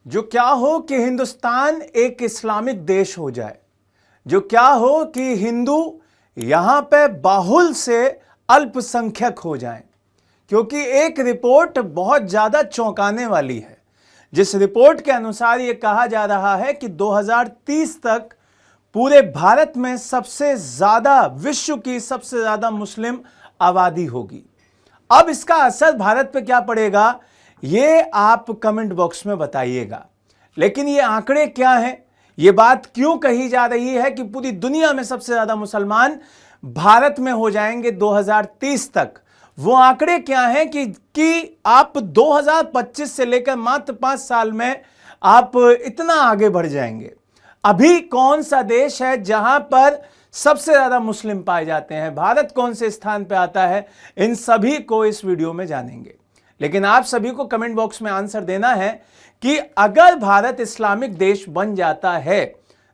जो क्या हो कि हिंदुस्तान एक इस्लामिक देश हो जाए, जो क्या हो कि हिंदू यहां पे बाहुल से अल्पसंख्यक हो जाएं, क्योंकि एक रिपोर्ट बहुत ज्यादा चौंकाने वाली है। जिस रिपोर्ट के अनुसार यह कहा जा रहा है कि 2030 तक पूरे भारत में सबसे ज्यादा, विश्व की सबसे ज्यादा मुस्लिम आबादी होगी। अब इसका असर भारत पे क्या पड़ेगा, ये आप कमेंट बॉक्स में बताइएगा। लेकिन ये आंकड़े क्या हैं, ये बात क्यों कही जा रही है कि पूरी दुनिया में सबसे ज्यादा मुसलमान भारत में हो जाएंगे 2030 तक? वो आंकड़े क्या हैं कि आप 2025 से लेकर मात्र 5 साल में आप इतना आगे बढ़ जाएंगे। अभी कौन सा देश है जहां पर सबसे ज्यादा मुस्लिम पाए जाते हैं, भारत कौन से स्थान पे आता है, इन सभी को इस वीडियो में जानेंगे। लेकिन आप सभी को कमेंट बॉक्स में आंसर देना है कि अगर भारत इस्लामिक देश बन जाता है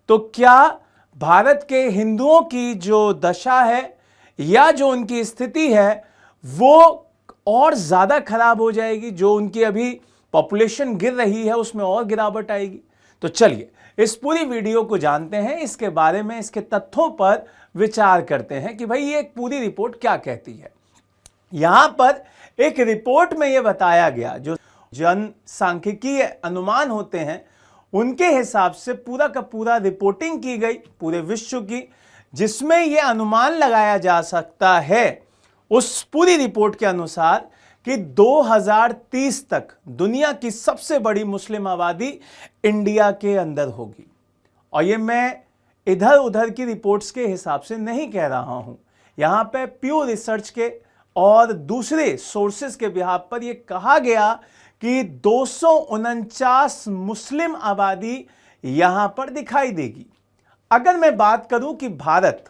तो क्या भारत के हिंदुओं की जो दशा है या जो उनकी स्थिति है वो और ज्यादा खराब हो जाएगी? जो उनकी अभी पॉपुलेशन गिर रही है उसमें और गिरावट आएगी? तो चलिए इस पूरी वीडियो को जानते हैं, इसके बारे में, इसके तथ्यों पर विचार करते हैं कि भाई ये एक पूरी रिपोर्ट क्या कहती है। यहां पर एक रिपोर्ट में यह बताया गया, जो जनसांख्यिकीय अनुमान होते हैं उनके हिसाब से पूरा का पूरा रिपोर्टिंग की गई पूरे विश्व की, जिसमें यह अनुमान लगाया जा सकता है उस पूरी रिपोर्ट के अनुसार कि 2030 तक दुनिया की सबसे बड़ी मुस्लिम आबादी इंडिया के अंदर होगी। और ये मैं इधर उधर की रिपोर्ट्स के हिसाब से नहीं कह रहा हूं, यहां पे प्योर रिसर्च के और दूसरे सोर्सेस के बिहाफ पर यह कहा गया कि 249 मुस्लिम आबादी यहां पर दिखाई देगी। अगर मैं बात करूं कि भारत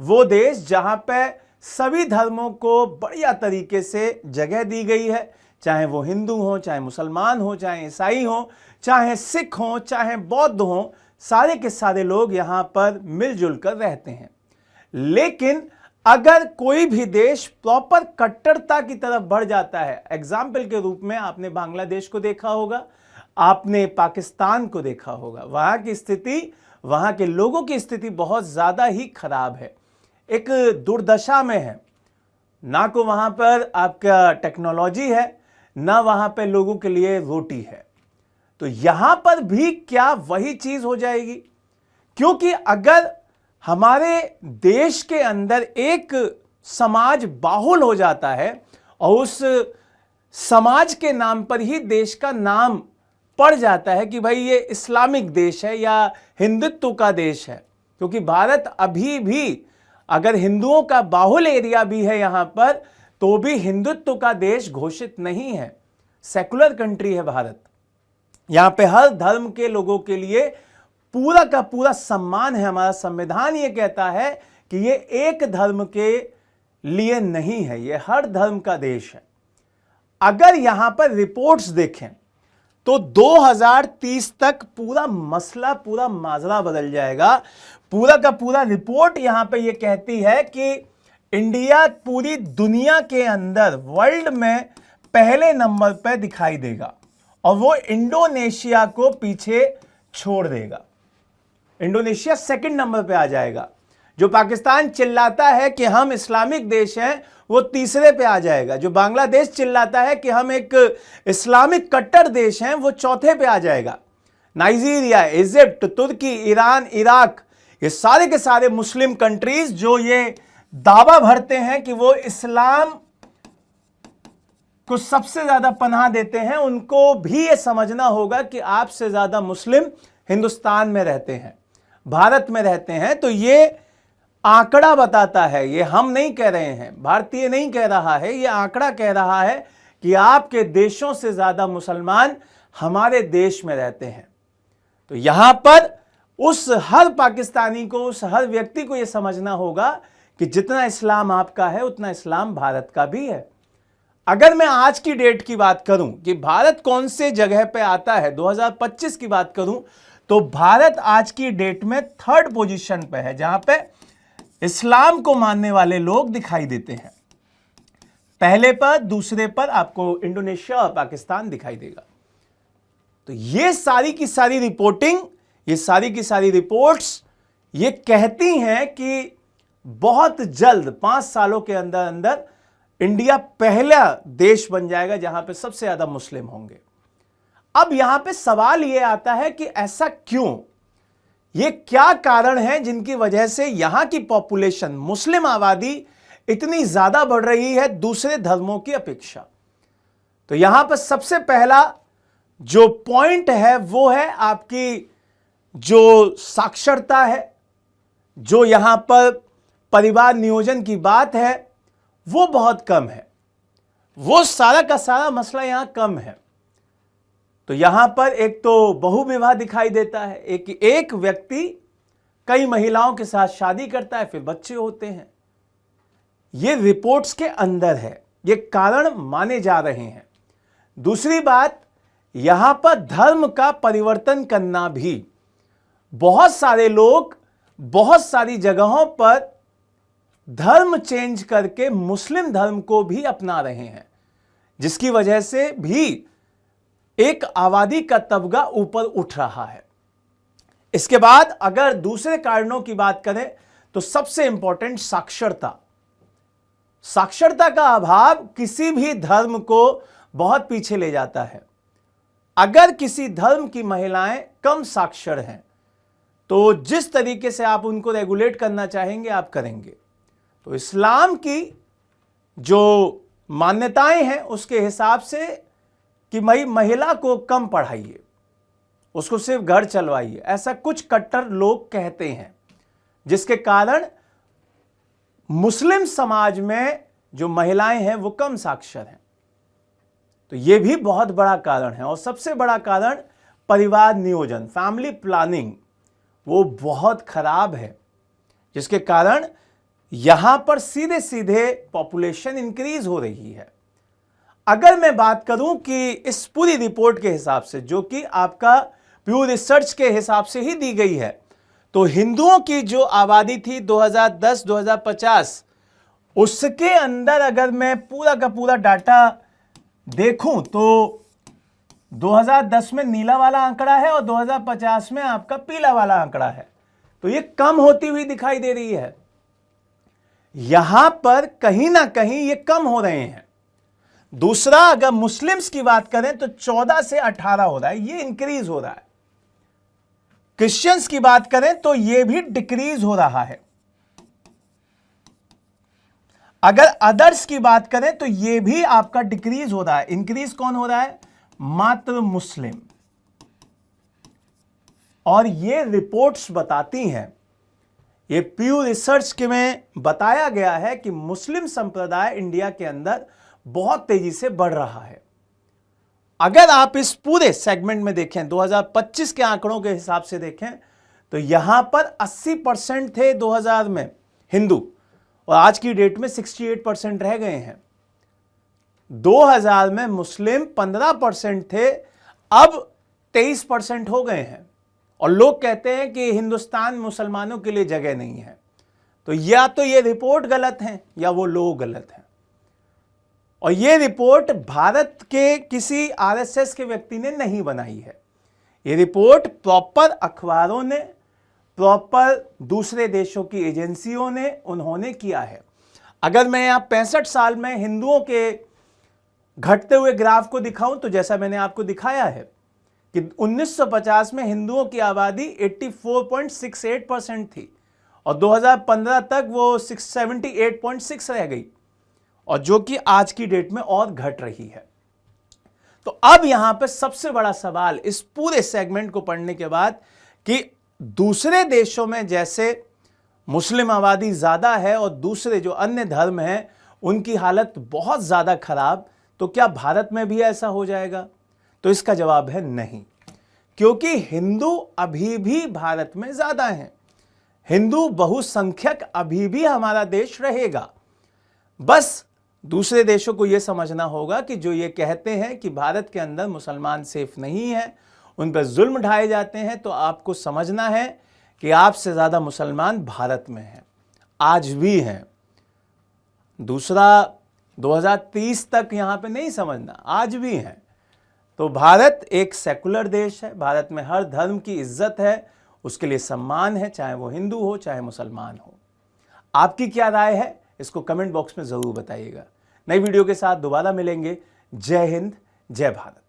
वो देश जहां पे सभी धर्मों को बढ़िया तरीके से जगह दी गई है, चाहे वो हिंदू हो, चाहे मुसलमान हो, चाहे ईसाई हो, चाहे सिख हो, चाहे बौद्ध हो, सारे के सारे लोग यहां पर मिलजुल कर रहते हैं। लेकिन अगर कोई भी देश प्रॉपर कट्टरता की तरफ बढ़ जाता है, एग्जाम्पल के रूप में आपने बांग्लादेश को देखा होगा, आपने पाकिस्तान को देखा होगा, वहां की स्थिति, वहां के लोगों की स्थिति बहुत ज्यादा ही खराब है, एक दुर्दशा में है। ना को वहां पर आपका टेक्नोलॉजी है, ना वहां पर लोगों के लिए रोटी है। तो यहां पर भी क्या वही चीज हो जाएगी? क्योंकि अगर हमारे देश के अंदर एक समाज बाहुल हो जाता है और उस समाज के नाम पर ही देश का नाम पड़ जाता है कि भाई ये इस्लामिक देश है या हिंदुत्व का देश है, क्योंकि भारत अभी भी अगर हिंदुओं का बाहुल एरिया भी है यहां पर, तो भी हिंदुत्व का देश घोषित नहीं है। सेकुलर कंट्री है भारत, यहां पे हर धर्म के लोगों के लिए पूरा का पूरा सम्मान है। हमारा संविधान ये कहता है कि ये एक धर्म के लिए नहीं है, ये हर धर्म का देश है। अगर यहां पर रिपोर्ट्स देखें तो 2030 तक पूरा मसला, पूरा माजरा बदल जाएगा। पूरा का पूरा रिपोर्ट यहां पे ये कहती है कि इंडिया पूरी दुनिया के अंदर, वर्ल्ड में पहले नंबर पर दिखाई देगा और वो इंडोनेशिया को पीछे छोड़ देगा। इंडोनेशिया सेकंड नंबर पे आ जाएगा। जो पाकिस्तान चिल्लाता है कि हम इस्लामिक देश हैं, वो तीसरे पे आ जाएगा। जो बांग्लादेश चिल्लाता है कि हम एक इस्लामिक कट्टर देश हैं, वो चौथे पे आ जाएगा। नाइजीरिया, इजिप्ट, तुर्की, ईरान, इराक, ये सारे के सारे मुस्लिम कंट्रीज जो ये दावा भरते हैं कि वो इस्लाम को सबसे ज्यादा पनाह देते हैं, उनको भी ये समझना होगा कि आपसे ज्यादा मुस्लिम हिंदुस्तान में रहते हैं, भारत में रहते हैं। तो ये आंकड़ा बताता है, ये हम नहीं कह रहे हैं, भारतीय नहीं कह रहा है, ये आंकड़ा कह रहा है कि आपके देशों से ज्यादा मुसलमान हमारे देश में रहते हैं। तो यहां पर उस हर पाकिस्तानी को, उस हर व्यक्ति को यह समझना होगा कि जितना इस्लाम आपका है उतना इस्लाम भारत का भी है। अगर मैं आज की डेट की बात करूं कि भारत कौन से जगह पे आता है, 2025 की बात करूं, तो भारत आज की डेट में 3rd पोजीशन पे है, जहां पे इस्लाम को मानने वाले लोग दिखाई देते हैं। पहले पर, दूसरे पर आपको इंडोनेशिया और पाकिस्तान दिखाई देगा। तो ये सारी की सारी रिपोर्टिंग, ये सारी की सारी रिपोर्ट्स ये कहती हैं कि बहुत जल्द 5 सालों के अंदर अंदर इंडिया पहला देश बन जाएगा जहां पे सबसे ज्यादा मुस्लिम होंगे। अब यहां पे सवाल यह आता है कि ऐसा क्यों, ये क्या कारण है जिनकी वजह से यहां की पॉपुलेशन, मुस्लिम आबादी इतनी ज्यादा बढ़ रही है दूसरे धर्मों की अपेक्षा। तो यहां पर सबसे पहला जो पॉइंट है वो है आपकी जो साक्षरता है, जो यहां पर परिवार नियोजन की बात है वो बहुत कम है, वो सारा का सारा मसला यहां कम है। तो यहां पर एक तो बहुविवाह दिखाई देता है, एक व्यक्ति कई महिलाओं के साथ शादी करता है, फिर बच्चे होते हैं। ये रिपोर्ट्स के अंदर है, ये कारण माने जा रहे हैं। दूसरी बात, यहां पर धर्म का परिवर्तन करना भी, बहुत सारे लोग बहुत सारी जगहों पर धर्म चेंज करके मुस्लिम धर्म को भी अपना रहे हैं, जिसकी वजह से भी एक आबादी का तबका ऊपर उठ रहा है। इसके बाद अगर दूसरे कारणों की बात करें तो सबसे इंपॉर्टेंट साक्षरता। साक्षरता का अभाव किसी भी धर्म को बहुत पीछे ले जाता है। अगर किसी धर्म की महिलाएं कम साक्षर हैं तो जिस तरीके से आप उनको रेगुलेट करना चाहेंगे आप करेंगे। तो इस्लाम की जो मान्यताएं हैं उसके हिसाब से कि महिला को कम पढ़ाइए, उसको सिर्फ घर चलवाइए, ऐसा कुछ कट्टर लोग कहते हैं, जिसके कारण मुस्लिम समाज में जो महिलाएं हैं वो कम साक्षर हैं। तो ये भी बहुत बड़ा कारण है। और सबसे बड़ा कारण परिवार नियोजन, फैमिली प्लानिंग, वो बहुत खराब है, जिसके कारण यहां पर सीधे सीधे पॉपुलेशन इंक्रीज हो रही है। अगर मैं बात करूं कि इस पूरी रिपोर्ट के हिसाब से, जो कि आपका प्यू रिसर्च के हिसाब से ही दी गई है, तो हिंदुओं की जो आबादी थी 2010-2050, उसके अंदर अगर मैं पूरा का पूरा डाटा देखूं तो 2010 में नीला वाला आंकड़ा है और 2050 में आपका पीला वाला आंकड़ा है। तो ये कम होती हुई दिखाई दे रही है। यहां पर कहीं ना कहीं ये कम हो रहे हैं। दूसरा, अगर मुस्लिम्स की बात करें तो 14 से 18 हो रहा है, ये इंक्रीज हो रहा है। क्रिश्चियंस की बात करें तो ये भी डिक्रीज हो रहा है। अगर अदर्स की बात करें तो ये भी आपका डिक्रीज हो रहा है। इंक्रीज कौन हो रहा है? मात्र मुस्लिम। और ये रिपोर्ट्स बताती हैं, ये प्यू रिसर्च के में बताया गया है कि मुस्लिम संप्रदाय इंडिया के अंदर बहुत तेजी से बढ़ रहा है। अगर आप इस पूरे सेगमेंट में देखें, 2025 के आंकड़ों के हिसाब से देखें तो यहां पर 80% थे 2000 में हिंदू, और आज की डेट में 68% रह गए हैं। 2000 में मुस्लिम 15% थे, अब 23% हो गए हैं। और लोग कहते हैं कि हिंदुस्तान मुसलमानों के लिए जगह नहीं है। तो या तो ये रिपोर्ट गलत है या वो लोग गलत हैं। और ये रिपोर्ट भारत के किसी आरएसएस के व्यक्ति ने नहीं बनाई है। ये रिपोर्ट प्रॉपर अखबारों ने, प्रॉपर दूसरे देशों की एजेंसियों ने, उन्होंने किया है। अगर मैं यहाँ 65 साल में हिंदुओं के घटते हुए ग्राफ को दिखाऊं तो जैसा मैंने आपको दिखाया है कि 1950 में हिंदुओं की आबादी 84.68% थी और 2015 तक वो 78.6 रह गई, और जो कि आज की डेट में और घट रही है। तो अब यहां पे सबसे बड़ा सवाल इस पूरे सेगमेंट को पढ़ने के बाद कि दूसरे देशों में जैसे मुस्लिम आबादी ज्यादा है और दूसरे जो अन्य धर्म हैं उनकी हालत बहुत ज्यादा खराब, तो क्या भारत में भी ऐसा हो जाएगा? तो इसका जवाब है नहीं, क्योंकि हिंदू अभी भी भारत में ज्यादा हैं। हिंदू बहुसंख्यक अभी भी हमारा देश रहेगा। बस दूसरे देशों को यह समझना होगा कि जो ये कहते हैं कि भारत के अंदर मुसलमान सेफ नहीं है, उन पर जुल्म ढाए जाते हैं, तो आपको समझना है कि आपसे ज्यादा मुसलमान भारत में हैं, आज भी हैं। दूसरा, 2030 तक यहां पे नहीं समझना, आज भी हैं। तो भारत एक सेकुलर देश है, भारत में हर धर्म की इज्जत है, उसके लिए सम्मान है, चाहे वो हिंदू हो चाहे मुसलमान हो। आपकी क्या राय है इसको कमेंट बॉक्स में जरूर बताइएगा। नई वीडियो के साथ दोबारा मिलेंगे। जय हिंद, जय भारत।